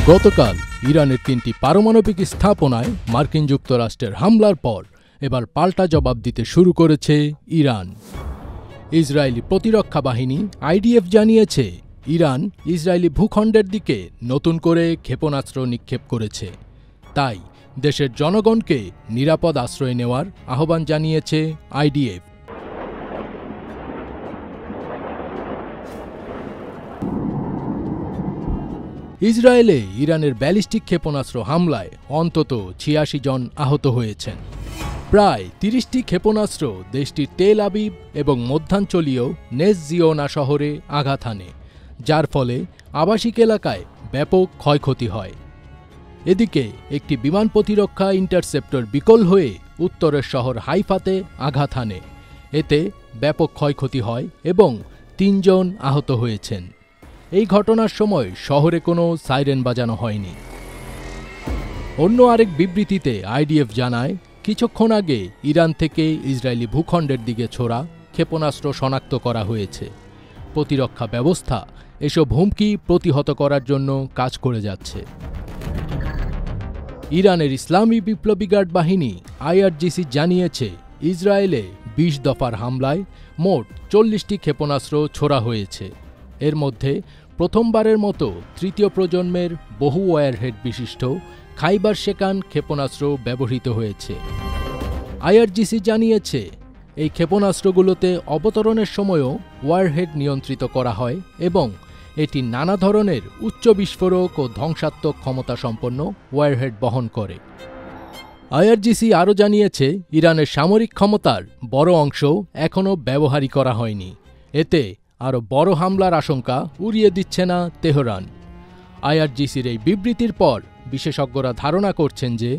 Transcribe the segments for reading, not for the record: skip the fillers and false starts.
গতকাল ইরানের ৩টি পারমাণবিক স্থাপনায় মার্কিন যুক্তরাষ্ট্রের হামলার পর এবার পাল্টা জবাব দিতে শুরু করেছে ইরান। ইসরায়েলি প্রতিরক্ষা বাহিনী আইডিএফ জানিয়েছে, ইরান ইসরায়েলি ভূখণ্ডের দিকে নতুন করে ক্ষেপণাস্ত্র নিক্ষেপ করেছে। তাই দেশের জনগণকে নিরাপদ আশ্রয় নেওয়ার আহ্বান জানিয়েছে আইডিএফ। ইসরায়েলে ইরানের ব্যালিস্টিক ক্ষেপণাস্ত্র হামলায় অন্তত ৮৬ জন আহত হয়েছেন। প্রায় ৩০টি ক্ষেপণাস্ত্র দেশটির তেল আবিব এবং মধ্যাঞ্চলীয় নেস জিওনা শহরে আঘাত হানে, যার ফলে আবাসিক এলাকায় ব্যাপক ক্ষয়ক্ষতি হয়। এদিকে একটি বিমান প্রতিরক্ষা ইন্টারসেপ্টর বিকল হয়ে উত্তরের শহর হাইফাতে আঘাত হানে। এতে ব্যাপক ক্ষয়ক্ষতি হয় এবং ৩ জন আহত হয়েছেন। এই ঘটনার সময় শহরে কোনো সাইরেন বাজানো হয়নি। অন্য আরেক বিবৃতিতে আইডিএফ জানায়, কিছুক্ষণ আগে ইরান থেকে ইসরায়েলি ভূখণ্ডের দিকে ছোড়া ক্ষেপণাস্ত্র শনাক্ত করা হয়েছে। প্রতিরক্ষা ব্যবস্থা এসব হুমকি প্রতিহত করার জন্য কাজ করে যাচ্ছে। ইরানের ইসলামী বিপ্লবী গার্ড বাহিনী আইআরজিসি জানিয়েছে, ইসরায়েলে ২০ দফার হামলায় মোট ৪০টি ক্ষেপণাস্ত্র ছোড়া হয়েছে। এর মধ্যে প্রথমবারের মতো তৃতীয় প্রজন্মের বহু ওয়ারহেড বিশিষ্ট খাইবার শেকান ক্ষেপণাস্ত্র ব্যবহৃত হয়েছে। আইআরজিসি জানিয়েছে, এই ক্ষেপণাস্ত্রগুলোতে অবতরণের সময়ও ওয়ারহেড নিয়ন্ত্রিত করা হয় এবং এটি নানা ধরনের উচ্চ বিস্ফোরক ও ধ্বংসাত্মক ক্ষমতা সম্পন্ন ওয়ারহেড বহন করে। আইআরজিসি আরও জানিয়েছে, ইরানের সামরিক ক্ষমতার বড় অংশ এখনও ব্যবহারই করা হয়নি। এতে আরও বড় হামলার আশঙ্কা উড়িয়ে দিচ্ছে না তেহরান। আইআরজিসির এই বিবৃতির পর বিশেষজ্ঞরা ধারণা করছেন যে,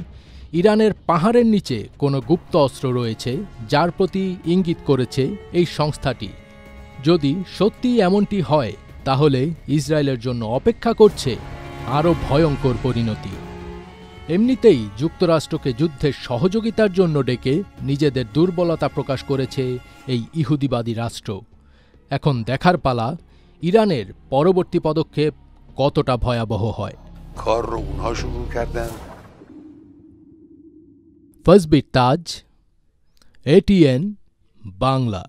ইরানের পাহাড়ের নিচে কোনো গুপ্ত অস্ত্র রয়েছে, যার প্রতি ইঙ্গিত করেছে এই সংস্থাটি। যদি সত্যি এমনটি হয়, তাহলে ইসরায়েলের জন্য অপেক্ষা করছে আরও ভয়ঙ্কর পরিণতি। এমনিতেই যুক্তরাষ্ট্রকে যুদ্ধের সহযোগিতার জন্য ডেকে নিজেদের দুর্বলতা প্রকাশ করেছে এই ইহুদিবাদী রাষ্ট্র। এখন দেখার পালা, ইরানের পরবর্তী পদক্ষেপ কতটা ভয়াবহ হয়। ফজবির তাজ, ATN বাংলা।